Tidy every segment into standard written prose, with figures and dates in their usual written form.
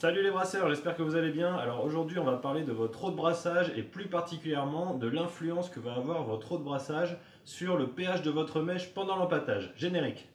Salut les brasseurs, j'espère que vous allez bien. Alors aujourd'hui on va parler de votre eau de brassage et plus particulièrement de l'influence que va avoir votre eau de brassage sur le pH de votre mèche pendant l'empâtage. Générique.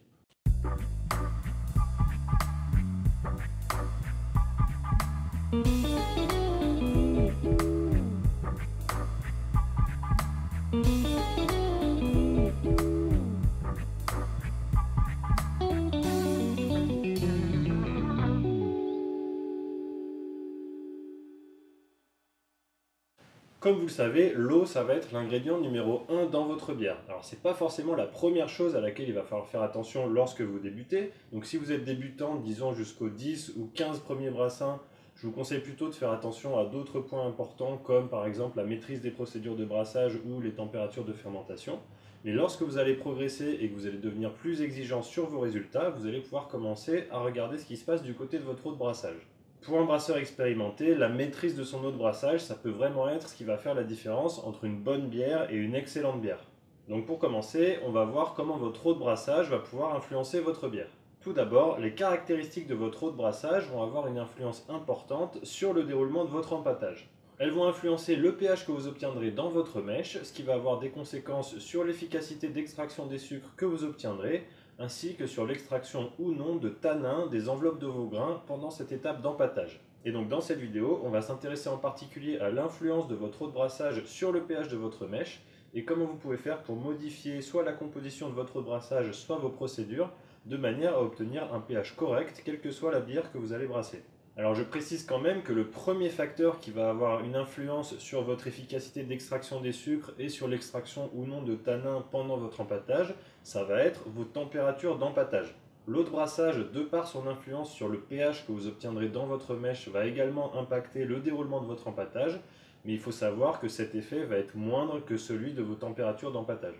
Comme vous le savez, l'eau, ça va être l'ingrédient numéro 1 dans votre bière. Alors, c'est pas forcément la première chose à laquelle il va falloir faire attention lorsque vous débutez. Donc, si vous êtes débutant, disons jusqu'aux 10 ou 15 premiers brassins, je vous conseille plutôt de faire attention à d'autres points importants, comme par exemple la maîtrise des procédures de brassage ou les températures de fermentation. Mais lorsque vous allez progresser et que vous allez devenir plus exigeant sur vos résultats, vous allez pouvoir commencer à regarder ce qui se passe du côté de votre eau de brassage. Pour un brasseur expérimenté, la maîtrise de son eau de brassage, ça peut vraiment être ce qui va faire la différence entre une bonne bière et une excellente bière. Donc pour commencer, on va voir comment votre eau de brassage va pouvoir influencer votre bière. Tout d'abord, les caractéristiques de votre eau de brassage vont avoir une influence importante sur le déroulement de votre empâtage. Elles vont influencer le pH que vous obtiendrez dans votre mèche, ce qui va avoir des conséquences sur l'efficacité d'extraction des sucres que vous obtiendrez, ainsi que sur l'extraction ou non de tanins des enveloppes de vos grains pendant cette étape d'empâtage. Et donc dans cette vidéo, on va s'intéresser en particulier à l'influence de votre eau de brassage sur le pH de votre mèche et comment vous pouvez faire pour modifier soit la composition de votre eau de brassage, soit vos procédures, de manière à obtenir un pH correct, quelle que soit la bière que vous allez brasser. Alors je précise quand même que le premier facteur qui va avoir une influence sur votre efficacité d'extraction des sucres et sur l'extraction ou non de tanins pendant votre empâtage, ça va être vos températures d'empâtage. L'eau de brassage, de par son influence sur le pH que vous obtiendrez dans votre mèche, va également impacter le déroulement de votre empâtage, mais il faut savoir que cet effet va être moindre que celui de vos températures d'empâtage.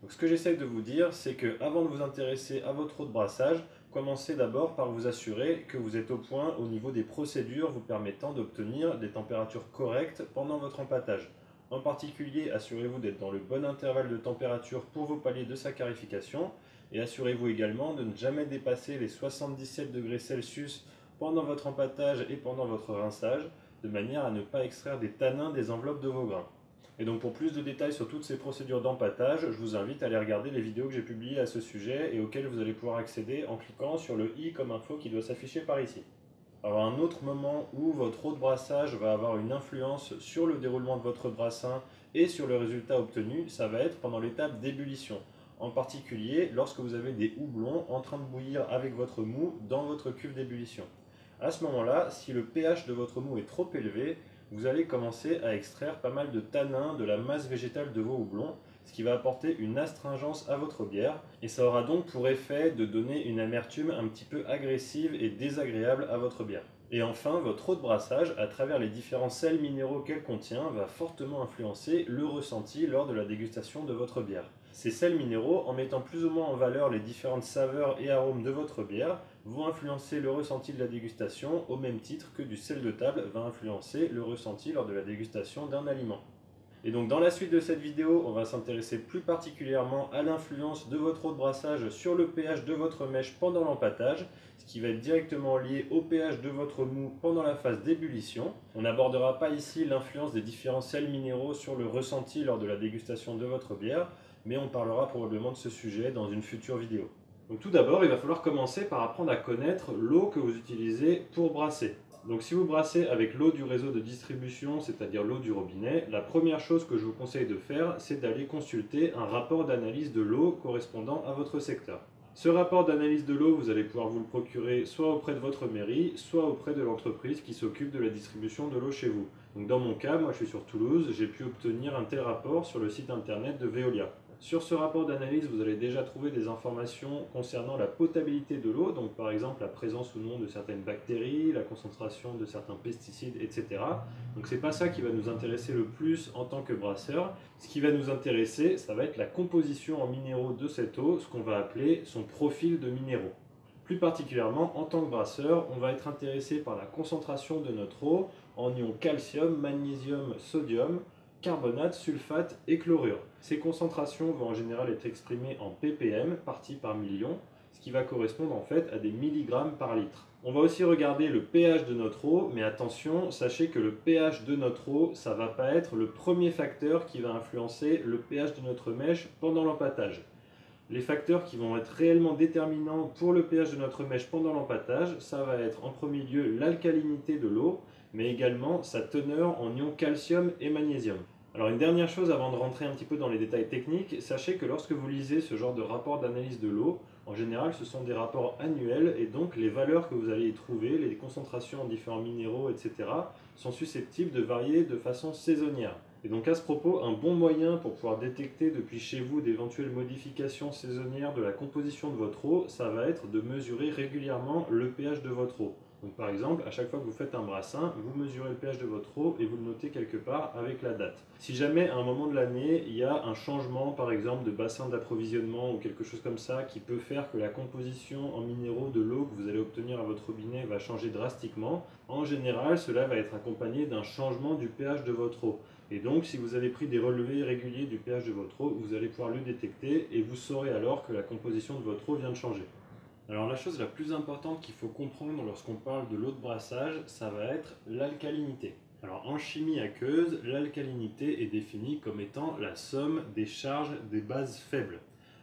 Donc ce que j'essaye de vous dire, c'est que avant de vous intéresser à votre eau de brassage, commencez d'abord par vous assurer que vous êtes au point au niveau des procédures vous permettant d'obtenir des températures correctes pendant votre empâtage. En particulier, assurez-vous d'être dans le bon intervalle de température pour vos paliers de saccharification et assurez-vous également de ne jamais dépasser les 77 degrés Celsius pendant votre empâtage et pendant votre rinçage, de manière à ne pas extraire des tanins des enveloppes de vos grains. Et donc pour plus de détails sur toutes ces procédures d'empâtage, je vous invite à aller regarder les vidéos que j'ai publiées à ce sujet et auxquelles vous allez pouvoir accéder en cliquant sur le i comme info qui doit s'afficher par ici. Alors un autre moment où votre eau de brassage va avoir une influence sur le déroulement de votre brassin et sur le résultat obtenu, ça va être pendant l'étape d'ébullition. En particulier lorsque vous avez des houblons en train de bouillir avec votre mou dans votre cuve d'ébullition. À ce moment-là, si le pH de votre mou est trop élevé, vous allez commencer à extraire pas mal de tanins de la masse végétale de vos houblons, ce qui va apporter une astringence à votre bière, et ça aura donc pour effet de donner une amertume un petit peu agressive et désagréable à votre bière. Et enfin, votre eau de brassage, à travers les différents sels minéraux qu'elle contient, va fortement influencer le ressenti lors de la dégustation de votre bière. Ces sels minéraux, en mettant plus ou moins en valeur les différentes saveurs et arômes de votre bière, vont influencer le ressenti de la dégustation au même titre que du sel de table va influencer le ressenti lors de la dégustation d'un aliment. Et donc dans la suite de cette vidéo, on va s'intéresser plus particulièrement à l'influence de votre eau de brassage sur le pH de votre mèche pendant l'empâtage, ce qui va être directement lié au pH de votre mou pendant la phase d'ébullition. On n'abordera pas ici l'influence des différents sels minéraux sur le ressenti lors de la dégustation de votre bière, mais on parlera probablement de ce sujet dans une future vidéo. Donc tout d'abord, il va falloir commencer par apprendre à connaître l'eau que vous utilisez pour brasser. Donc si vous brassez avec l'eau du réseau de distribution, c'est-à-dire l'eau du robinet, la première chose que je vous conseille de faire, c'est d'aller consulter un rapport d'analyse de l'eau correspondant à votre secteur. Ce rapport d'analyse de l'eau, vous allez pouvoir vous le procurer soit auprès de votre mairie, soit auprès de l'entreprise qui s'occupe de la distribution de l'eau chez vous. Donc dans mon cas, moi je suis sur Toulouse, j'ai pu obtenir un tel rapport sur le site internet de Veolia. Sur ce rapport d'analyse, vous allez déjà trouver des informations concernant la potabilité de l'eau, donc par exemple la présence ou non de certaines bactéries, la concentration de certains pesticides, etc. Donc c'est pas ça qui va nous intéresser le plus en tant que brasseur. Ce qui va nous intéresser, ça va être la composition en minéraux de cette eau, ce qu'on va appeler son profil de minéraux. Plus particulièrement, en tant que brasseur, on va être intéressé par la concentration de notre eau en ions calcium, magnésium, sodium, carbonate, sulfate et chlorure. Ces concentrations vont en général être exprimées en ppm, parties par million, ce qui va correspondre en fait à des milligrammes par litre. On va aussi regarder le pH de notre eau, mais attention, sachez que le pH de notre eau, ça ne va pas être le premier facteur qui va influencer le pH de notre mèche pendant l'empâtage. Les facteurs qui vont être réellement déterminants pour le pH de notre mèche pendant l'empâtage, ça va être en premier lieu l'alcalinité de l'eau, mais également sa teneur en ions calcium et magnésium. Alors une dernière chose avant de rentrer un petit peu dans les détails techniques, sachez que lorsque vous lisez ce genre de rapport d'analyse de l'eau, en général ce sont des rapports annuels et donc les valeurs que vous allez y trouver, les concentrations en différents minéraux, etc. sont susceptibles de varier de façon saisonnière. Et donc à ce propos, un bon moyen pour pouvoir détecter depuis chez vous d'éventuelles modifications saisonnières de la composition de votre eau, ça va être de mesurer régulièrement le pH de votre eau. Donc par exemple, à chaque fois que vous faites un brassin, vous mesurez le pH de votre eau et vous le notez quelque part avec la date. Si jamais à un moment de l'année, il y a un changement par exemple de bassin d'approvisionnement ou quelque chose comme ça qui peut faire que la composition en minéraux de l'eau que vous allez obtenir à votre robinet va changer drastiquement, en général cela va être accompagné d'un changement du pH de votre eau. Et donc si vous avez pris des relevés réguliers du pH de votre eau, vous allez pouvoir le détecter et vous saurez alors que la composition de votre eau vient de changer. Alors la chose la plus importante qu'il faut comprendre lorsqu'on parle de l'eau de brassage, ça va être l'alcalinité. Alors en chimie aqueuse, l'alcalinité est définie comme étant la somme des charges des bases faibles.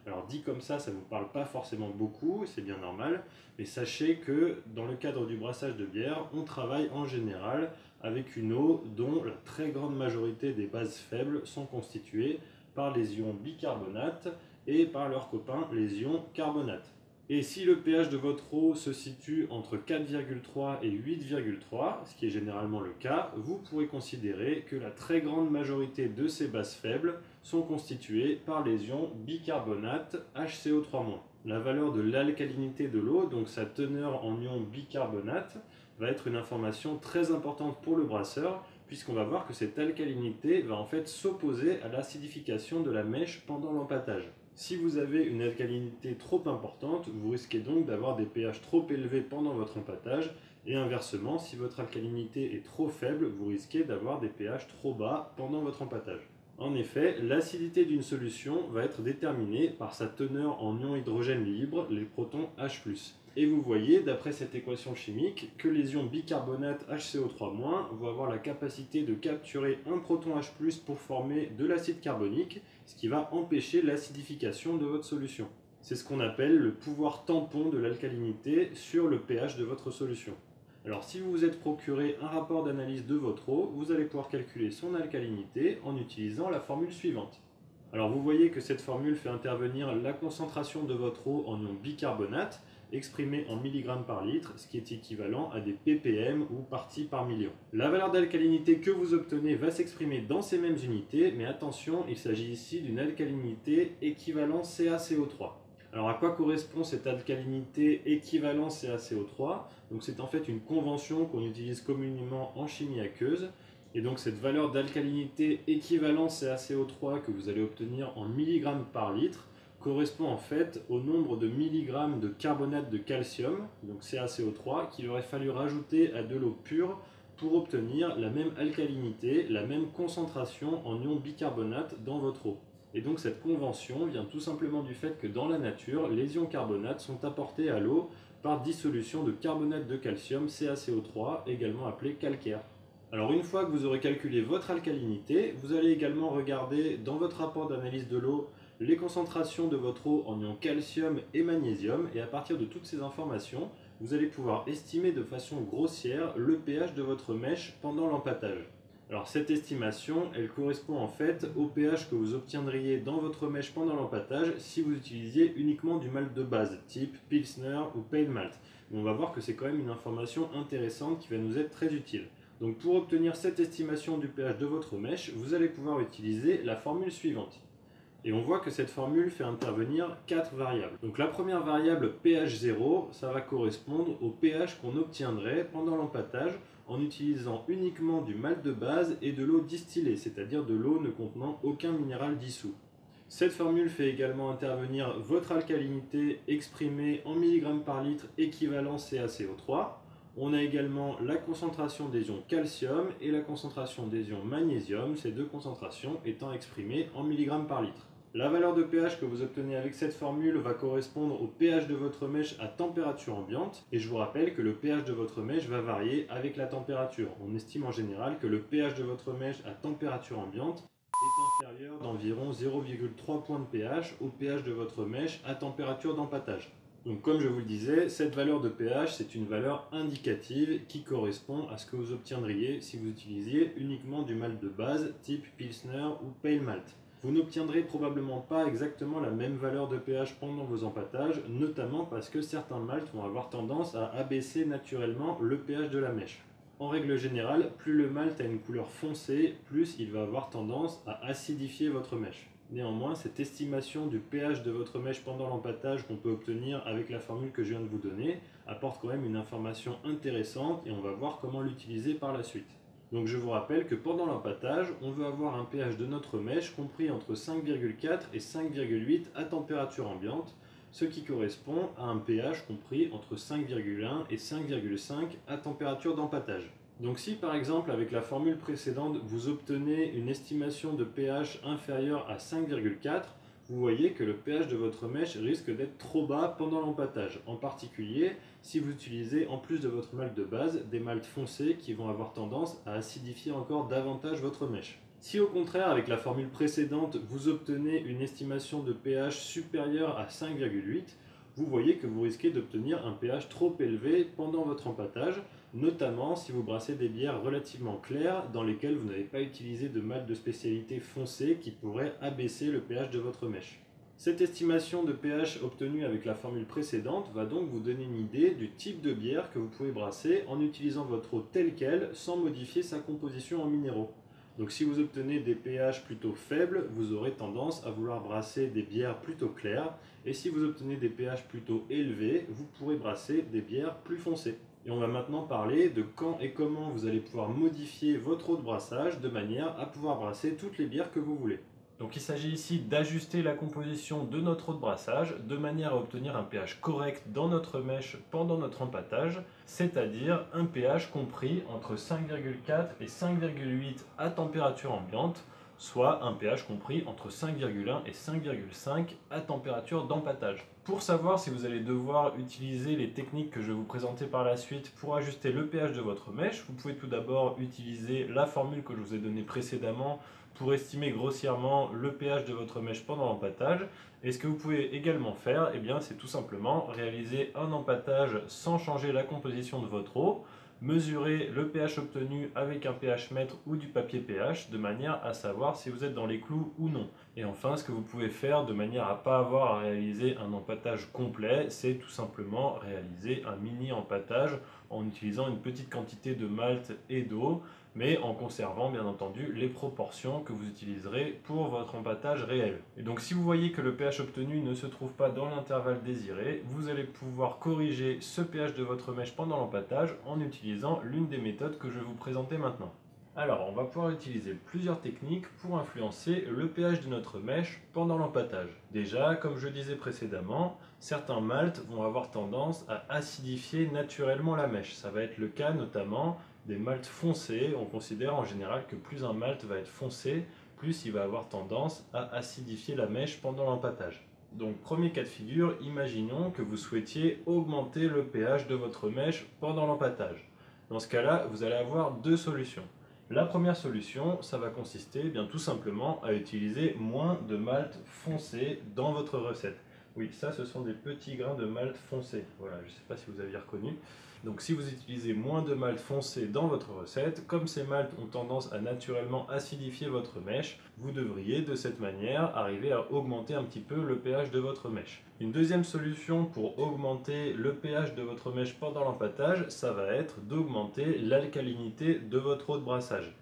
Alors dit comme ça ne vous parle pas forcément beaucoup, c'est bien normal, mais sachez que dans le cadre du brassage de bière, on travaille en général avec une eau dont la très grande majorité des bases faibles sont constituées par les ions bicarbonate et par leurs copains les ions carbonate. Et si le pH de votre eau se situe entre 4,3 et 8,3, ce qui est généralement le cas, vous pourrez considérer que la très grande majorité de ces bases faibles sont constituées par les ions bicarbonate HCO3-. La valeur de l'alcalinité de l'eau, donc sa teneur en ions bicarbonate, va être une information très importante pour le brasseur, puisqu'on va voir que cette alcalinité va en fait s'opposer à l'acidification de la mèche pendant l'empâtage. Si vous avez une alcalinité trop importante, vous risquez donc d'avoir des pH trop élevés pendant votre empâtage, et inversement, si votre alcalinité est trop faible, vous risquez d'avoir des pH trop bas pendant votre empâtage. En effet, l'acidité d'une solution va être déterminée par sa teneur en ions hydrogène libres, les protons H+. Et vous voyez, d'après cette équation chimique, que les ions bicarbonate HCO3- vont avoir la capacité de capturer un proton H+, pour former de l'acide carbonique, ce qui va empêcher l'acidification de votre solution. C'est ce qu'on appelle le pouvoir tampon de l'alcalinité sur le pH de votre solution. Alors si vous vous êtes procuré un rapport d'analyse de votre eau, vous allez pouvoir calculer son alcalinité en utilisant la formule suivante. Alors vous voyez que cette formule fait intervenir la concentration de votre eau en ions bicarbonate, exprimée en milligrammes par litre, ce qui est équivalent à des ppm ou parties par million. La valeur d'alcalinité que vous obtenez va s'exprimer dans ces mêmes unités, mais attention, il s'agit ici d'une alcalinité équivalent CaCO3. Alors à quoi correspond cette alcalinité équivalent CaCO3 ? Donc c'est en fait une convention qu'on utilise communément en chimie aqueuse. Et donc cette valeur d'alcalinité équivalent CaCO3 que vous allez obtenir en milligrammes par litre correspond en fait au nombre de milligrammes de carbonate de calcium, donc CaCO3, qu'il aurait fallu rajouter à de l'eau pure pour obtenir la même alcalinité, la même concentration en ions bicarbonate dans votre eau. Et donc cette convention vient tout simplement du fait que dans la nature, les ions carbonate sont apportés à l'eau par dissolution de carbonate de calcium, CaCO3, également appelé calcaire. Alors une fois que vous aurez calculé votre alcalinité, vous allez également regarder dans votre rapport d'analyse de l'eau les concentrations de votre eau en ions calcium et magnésium, et à partir de toutes ces informations, vous allez pouvoir estimer de façon grossière le pH de votre mèche pendant l'empâtage. Alors cette estimation, elle correspond en fait au pH que vous obtiendriez dans votre mèche pendant l'empâtage si vous utilisiez uniquement du malt de base, type Pilsner ou Pale Malt. Mais on va voir que c'est quand même une information intéressante qui va nous être très utile. Donc pour obtenir cette estimation du pH de votre mèche, vous allez pouvoir utiliser la formule suivante. Et on voit que cette formule fait intervenir 4 variables. Donc la première variable pH 0, ça va correspondre au pH qu'on obtiendrait pendant l'empâtage en utilisant uniquement du malt de base et de l'eau distillée, c'est-à-dire de l'eau ne contenant aucun minéral dissous. Cette formule fait également intervenir votre alcalinité exprimée en milligrammes par litre équivalent CaCO3. On a également la concentration des ions calcium et la concentration des ions magnésium, ces deux concentrations étant exprimées en milligrammes par litre. La valeur de pH que vous obtenez avec cette formule va correspondre au pH de votre mèche à température ambiante. Et je vous rappelle que le pH de votre mèche va varier avec la température. On estime en général que le pH de votre mèche à température ambiante est inférieur d'environ 0,3 points de pH au pH de votre mèche à température d'empâtage. Donc comme je vous le disais, cette valeur de pH, c'est une valeur indicative qui correspond à ce que vous obtiendriez si vous utilisiez uniquement du malt de base type Pilsner ou Pale Malt. Vous n'obtiendrez probablement pas exactement la même valeur de pH pendant vos empâtages, notamment parce que certains malts vont avoir tendance à abaisser naturellement le pH de la mèche. En règle générale, plus le malt a une couleur foncée, plus il va avoir tendance à acidifier votre mèche. Néanmoins, cette estimation du pH de votre mèche pendant l'empâtage qu'on peut obtenir avec la formule que je viens de vous donner apporte quand même une information intéressante et on va voir comment l'utiliser par la suite. Donc je vous rappelle que pendant l'empâtage, on veut avoir un pH de notre mèche compris entre 5,4 et 5,8 à température ambiante, ce qui correspond à un pH compris entre 5,1 et 5,5 à température d'empâtage. Donc si par exemple avec la formule précédente vous obtenez une estimation de pH inférieure à 5,4, vous voyez que le pH de votre mèche risque d'être trop bas pendant l'empâtage, en particulier si vous utilisez en plus de votre malt de base des malts foncés qui vont avoir tendance à acidifier encore davantage votre mèche. Si au contraire avec la formule précédente vous obtenez une estimation de pH supérieure à 5,8, vous voyez que vous risquez d'obtenir un pH trop élevé pendant votre empâtage, notamment si vous brassez des bières relativement claires dans lesquelles vous n'avez pas utilisé de malt de spécialité foncé qui pourrait abaisser le pH de votre mèche. Cette estimation de pH obtenue avec la formule précédente va donc vous donner une idée du type de bière que vous pouvez brasser en utilisant votre eau telle qu'elle sans modifier sa composition en minéraux. Donc si vous obtenez des pH plutôt faibles, vous aurez tendance à vouloir brasser des bières plutôt claires, et si vous obtenez des pH plutôt élevés, vous pourrez brasser des bières plus foncées. Et on va maintenant parler de quand et comment vous allez pouvoir modifier votre eau de brassage de manière à pouvoir brasser toutes les bières que vous voulez. Donc il s'agit ici d'ajuster la composition de notre eau de brassage de manière à obtenir un pH correct dans notre mèche pendant notre empâtage, c'est-à-dire un pH compris entre 5,4 et 5,8 à température ambiante, soit un pH compris entre 5,1 et 5,5 à température d'empâtage. Pour savoir si vous allez devoir utiliser les techniques que je vais vous présenter par la suite pour ajuster le pH de votre mèche, vous pouvez tout d'abord utiliser la formule que je vous ai donnée précédemment pour estimer grossièrement le pH de votre mèche pendant l'empâtage. Et ce que vous pouvez également faire, eh bien, c'est tout simplement réaliser un empâtage sans changer la composition de votre eau, mesurer le pH obtenu avec un pH mètre ou du papier pH de manière à savoir si vous êtes dans les clous ou non. Et enfin, ce que vous pouvez faire de manière à ne pas avoir à réaliser un empâtage complet, c'est tout simplement réaliser un mini empâtage en utilisant une petite quantité de malt et d'eau, mais en conservant bien entendu les proportions que vous utiliserez pour votre empâtage réel. Et donc si vous voyez que le pH obtenu ne se trouve pas dans l'intervalle désiré, vous allez pouvoir corriger ce pH de votre mèche pendant l'empâtage en utilisant l'une des méthodes que je vais vous présenter maintenant. Alors, on va pouvoir utiliser plusieurs techniques pour influencer le pH de notre mèche pendant l'empâtage. Déjà, comme je disais précédemment, certains malts vont avoir tendance à acidifier naturellement la mèche. Ça va être le cas notamment des malts foncés. On considère en général que plus un malt va être foncé, plus il va avoir tendance à acidifier la mèche pendant l'empâtage. Donc, premier cas de figure, imaginons que vous souhaitiez augmenter le pH de votre mèche pendant l'empâtage. Dans ce cas-là, vous allez avoir deux solutions. La première solution, ça va consister bien tout simplement à utiliser moins de malt foncé dans votre recette. Oui, ça ce sont des petits grains de malt foncé. Voilà, je ne sais pas si vous aviez reconnu. Donc si vous utilisez moins de malt foncé dans votre recette, comme ces malts ont tendance à naturellement acidifier votre mèche, vous devriez de cette manière arriver à augmenter un petit peu le pH de votre mèche. Une deuxième solution pour augmenter le pH de votre mèche pendant l'empâtage, ça va être d'augmenter l'alcalinité de votre eau de brassage.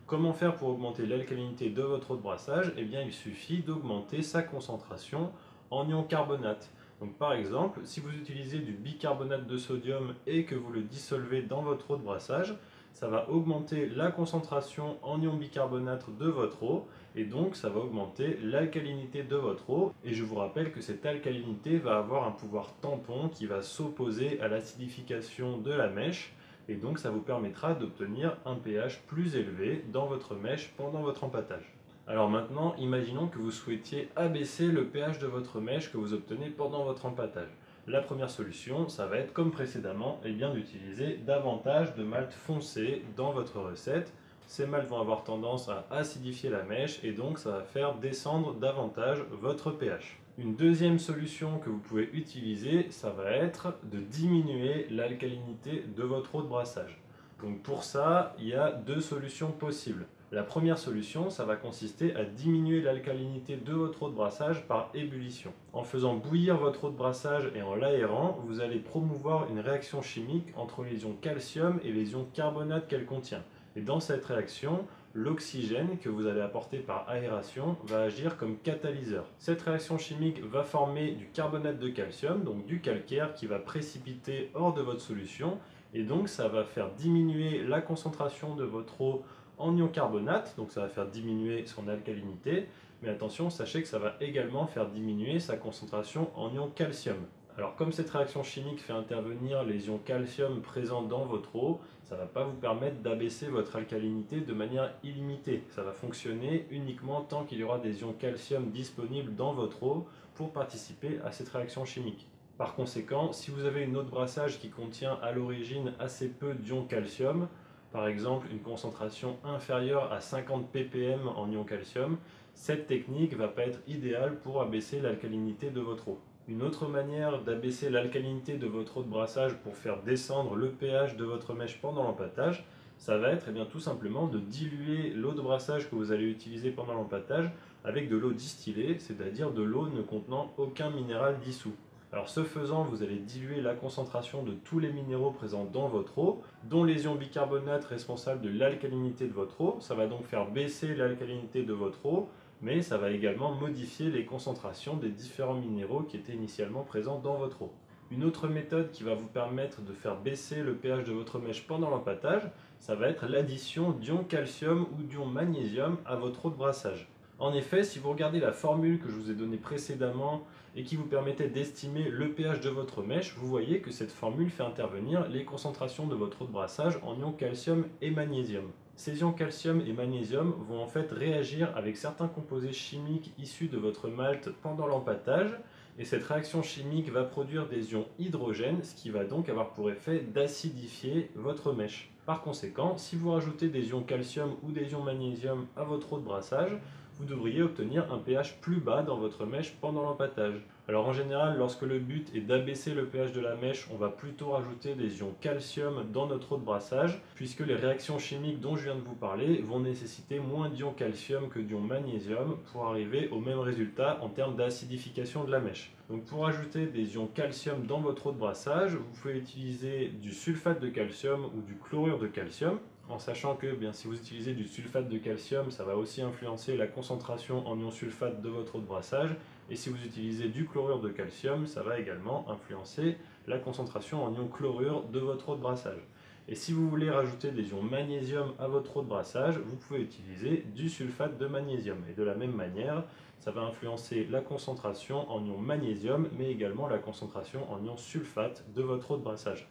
Comment faire pour augmenter l'alcalinité de votre eau de brassage? Eh bien, il suffit d'augmenter sa concentration en ion carbonate. Donc par exemple, si vous utilisez du bicarbonate de sodium et que vous le dissolvez dans votre eau de brassage, ça va augmenter la concentration en ion bicarbonate de votre eau et donc ça va augmenter l'alcalinité de votre eau. Et je vous rappelle que cette alcalinité va avoir un pouvoir tampon qui va s'opposer à l'acidification de la mèche et donc ça vous permettra d'obtenir un pH plus élevé dans votre mèche pendant votre empâtage. Alors maintenant, imaginons que vous souhaitiez abaisser le pH de votre mèche que vous obtenez pendant votre empâtage. La première solution, ça va être comme précédemment, d'utiliser davantage de malt foncé dans votre recette. Ces maltes vont avoir tendance à acidifier la mèche et donc ça va faire descendre davantage votre pH. Une deuxième solution que vous pouvez utiliser, ça va être de diminuer l'alcalinité de votre eau de brassage. Donc pour ça, il y a deux solutions possibles. La première solution, ça va consister à diminuer l'alcalinité de votre eau de brassage par ébullition. En faisant bouillir votre eau de brassage et en l'aérant, vous allez promouvoir une réaction chimique entre les ions calcium et les ions carbonate qu'elle contient. Et dans cette réaction, l'oxygène que vous allez apporter par aération va agir comme catalyseur. Cette réaction chimique va former du carbonate de calcium, donc du calcaire qui va précipiter hors de votre solution et donc ça va faire diminuer la concentration de votre eau en ion carbonate, donc ça va faire diminuer son alcalinité, mais attention, sachez que ça va également faire diminuer sa concentration en ion calcium. Alors comme cette réaction chimique fait intervenir les ions calcium présents dans votre eau, ça ne va pas vous permettre d'abaisser votre alcalinité de manière illimitée. Ça va fonctionner uniquement tant qu'il y aura des ions calcium disponibles dans votre eau pour participer à cette réaction chimique. Par conséquent, si vous avez une eau de brassage qui contient à l'origine assez peu d'ions calcium, par exemple une concentration inférieure à 50 ppm en ion calcium, cette technique ne va pas être idéale pour abaisser l'alcalinité de votre eau. Une autre manière d'abaisser l'alcalinité de votre eau de brassage pour faire descendre le pH de votre mèche pendant l'empâtage, ça va être tout simplement de diluer l'eau de brassage que vous allez utiliser pendant l'empâtage avec de l'eau distillée, c'est-à-dire de l'eau ne contenant aucun minéral dissous. Alors ce faisant, vous allez diluer la concentration de tous les minéraux présents dans votre eau, dont les ions bicarbonate responsables de l'alcalinité de votre eau. Ça va donc faire baisser l'alcalinité de votre eau, mais ça va également modifier les concentrations des différents minéraux qui étaient initialement présents dans votre eau. Une autre méthode qui va vous permettre de faire baisser le pH de votre mèche pendant l'empâtage, ça va être l'addition d'ions calcium ou d'ions magnésium à votre eau de brassage. En effet, si vous regardez la formule que je vous ai donnée précédemment et qui vous permettait d'estimer le pH de votre mèche, vous voyez que cette formule fait intervenir les concentrations de votre eau de brassage en ions calcium et magnésium. Ces ions calcium et magnésium vont en fait réagir avec certains composés chimiques issus de votre malt pendant l'empâtage, et cette réaction chimique va produire des ions hydrogène, ce qui va donc avoir pour effet d'acidifier votre mèche. Par conséquent, si vous rajoutez des ions calcium ou des ions magnésium à votre eau de brassage, vous devriez obtenir un pH plus bas dans votre mèche pendant l'empâtage. Alors en général, lorsque le but est d'abaisser le pH de la mèche, on va plutôt rajouter des ions calcium dans notre eau de brassage, puisque les réactions chimiques dont je viens de vous parler vont nécessiter moins d'ions calcium que d'ions magnésium pour arriver au même résultat en termes d'acidification de la mèche. Donc pour ajouter des ions calcium dans votre eau de brassage, vous pouvez utiliser du sulfate de calcium ou du chlorure de calcium, en sachant que si vous utilisez du sulfate de calcium, ça va aussi influencer la concentration en ion sulfate de votre eau de brassage, et si vous utilisez du chlorure de calcium, ça va également influencer la concentration en ion chlorure de votre eau de brassage. Et si vous voulez rajouter des ions magnésium à votre eau de brassage, vous pouvez utiliser du sulfate de magnésium. Et de la même manière, ça va influencer la concentration en ion magnésium, mais également la concentration en ion sulfate de votre eau de brassage.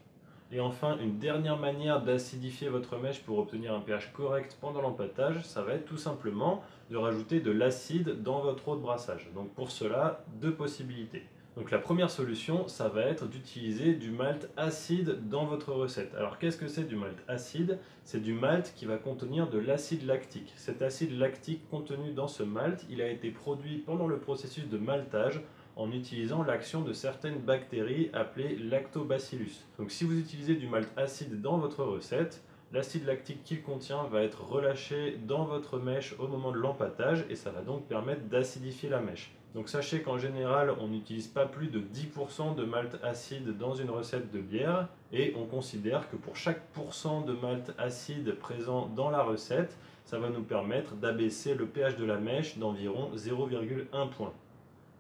Et enfin, une dernière manière d'acidifier votre mèche pour obtenir un pH correct pendant l'empâtage, ça va être tout simplement de rajouter de l'acide dans votre eau de brassage. Donc pour cela, deux possibilités. Donc la première solution, ça va être d'utiliser du malt acide dans votre recette. Alors qu'est-ce que c'est du malt acide? C'est du malt qui va contenir de l'acide lactique. Cet acide lactique contenu dans ce malt, il a été produit pendant le processus de maltage en utilisant l'action de certaines bactéries appelées lactobacillus. Donc si vous utilisez du malt acide dans votre recette, l'acide lactique qu'il contient va être relâché dans votre mèche au moment de l'empâtage et ça va donc permettre d'acidifier la mèche. Donc sachez qu'en général, on n'utilise pas plus de 10% de malt acide dans une recette de bière et on considère que pour chaque pourcent de malt acide présent dans la recette, ça va nous permettre d'abaisser le pH de la mèche d'environ 0,1 point.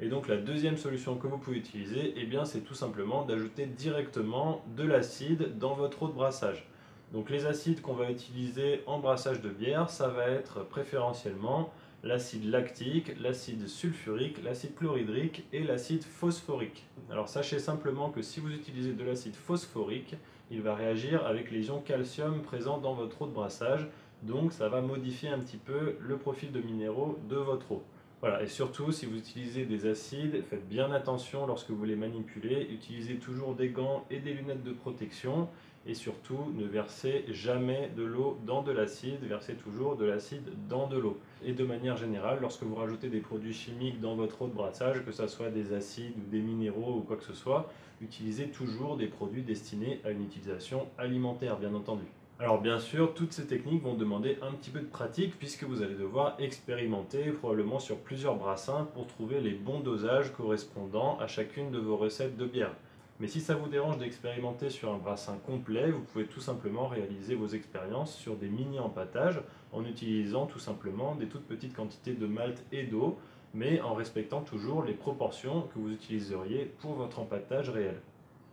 Et donc la deuxième solution que vous pouvez utiliser, c'est tout simplement d'ajouter directement de l'acide dans votre eau de brassage. Donc les acides qu'on va utiliser en brassage de bière, ça va être préférentiellement l'acide lactique, l'acide sulfurique, l'acide chlorhydrique et l'acide phosphorique. Alors sachez simplement que si vous utilisez de l'acide phosphorique, il va réagir avec les ions calcium présents dans votre eau de brassage. Donc ça va modifier un petit peu le profil de minéraux de votre eau. Voilà, et surtout si vous utilisez des acides, faites bien attention lorsque vous les manipulez, utilisez toujours des gants et des lunettes de protection, et surtout ne versez jamais de l'eau dans de l'acide, versez toujours de l'acide dans de l'eau. Et de manière générale, lorsque vous rajoutez des produits chimiques dans votre eau de brassage, que ce soit des acides ou des minéraux ou quoi que ce soit, utilisez toujours des produits destinés à une utilisation alimentaire, bien entendu. Alors bien sûr, toutes ces techniques vont demander un petit peu de pratique puisque vous allez devoir expérimenter probablement sur plusieurs brassins pour trouver les bons dosages correspondant à chacune de vos recettes de bière. Mais si ça vous dérange d'expérimenter sur un brassin complet, vous pouvez tout simplement réaliser vos expériences sur des mini-empâtages en utilisant tout simplement des toutes petites quantités de malt et d'eau, mais en respectant toujours les proportions que vous utiliseriez pour votre empâtage réel.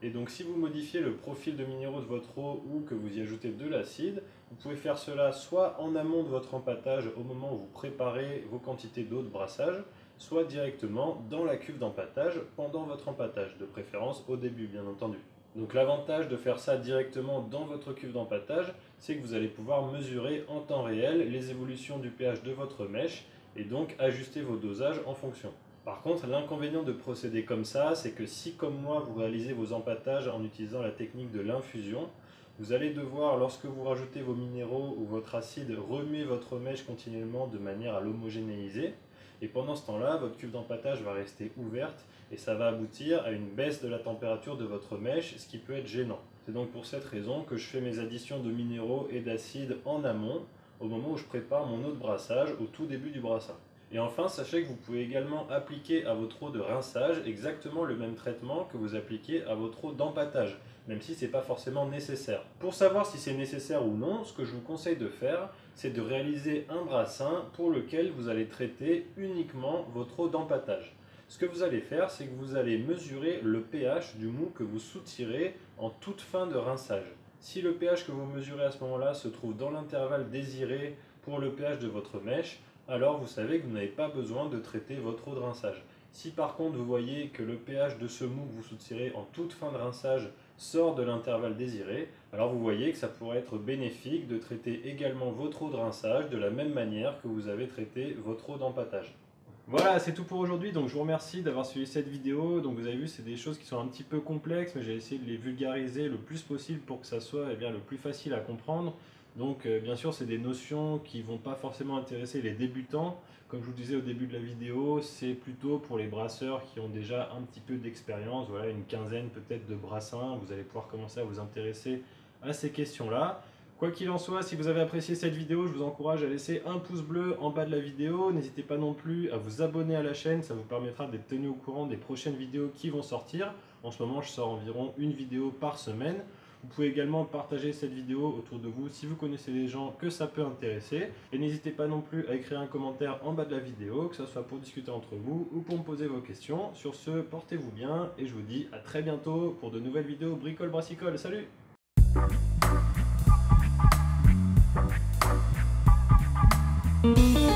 Et donc si vous modifiez le profil de minéraux de votre eau ou que vous y ajoutez de l'acide, vous pouvez faire cela soit en amont de votre empâtage au moment où vous préparez vos quantités d'eau de brassage, soit directement dans la cuve d'empâtage pendant votre empâtage, de préférence au début bien entendu. Donc l'avantage de faire ça directement dans votre cuve d'empâtage, c'est que vous allez pouvoir mesurer en temps réel les évolutions du pH de votre mèche et donc ajuster vos dosages en fonction. Par contre, l'inconvénient de procéder comme ça, c'est que si comme moi vous réalisez vos empâtages en utilisant la technique de l'infusion, vous allez devoir, lorsque vous rajoutez vos minéraux ou votre acide, remuer votre mèche continuellement de manière à l'homogénéiser. Et pendant ce temps-là, votre cuve d'empâtage va rester ouverte et ça va aboutir à une baisse de la température de votre mèche, ce qui peut être gênant. C'est donc pour cette raison que je fais mes additions de minéraux et d'acide en amont, au moment où je prépare mon eau de brassage, au tout début du brassin. Et enfin, sachez que vous pouvez également appliquer à votre eau de rinçage exactement le même traitement que vous appliquez à votre eau d'empâtage, même si ce n'est pas forcément nécessaire. Pour savoir si c'est nécessaire ou non, ce que je vous conseille de faire, c'est de réaliser un brassin pour lequel vous allez traiter uniquement votre eau d'empâtage. Ce que vous allez faire, c'est que vous allez mesurer le pH du mou que vous soutirez en toute fin de rinçage. Si le pH que vous mesurez à ce moment-là se trouve dans l'intervalle désiré pour le pH de votre mèche, alors vous savez que vous n'avez pas besoin de traiter votre eau de rinçage. Si par contre vous voyez que le pH de ce mou que vous soutirez en toute fin de rinçage sort de l'intervalle désiré, alors vous voyez que ça pourrait être bénéfique de traiter également votre eau de rinçage de la même manière que vous avez traité votre eau d'empâtage. Voilà, c'est tout pour aujourd'hui, donc je vous remercie d'avoir suivi cette vidéo. Donc vous avez vu, c'est des choses qui sont un petit peu complexes, mais j'ai essayé de les vulgariser le plus possible pour que ça soit le plus facile à comprendre. Donc bien sûr, c'est des notions qui ne vont pas forcément intéresser les débutants. Comme je vous disais au début de la vidéo, c'est plutôt pour les brasseurs qui ont déjà un petit peu d'expérience, voilà, une quinzaine peut-être de brassins. Vous allez pouvoir commencer à vous intéresser à ces questions-là. Quoi qu'il en soit, si vous avez apprécié cette vidéo, je vous encourage à laisser un pouce bleu en bas de la vidéo. N'hésitez pas non plus à vous abonner à la chaîne, ça vous permettra d'être tenu au courant des prochaines vidéos qui vont sortir. En ce moment, je sors environ une vidéo par semaine. Vous pouvez également partager cette vidéo autour de vous si vous connaissez des gens que ça peut intéresser. Et n'hésitez pas non plus à écrire un commentaire en bas de la vidéo, que ce soit pour discuter entre vous ou pour me poser vos questions. Sur ce, portez-vous bien et je vous dis à très bientôt pour de nouvelles vidéos Bricole Brassicole. Salut! Thank you.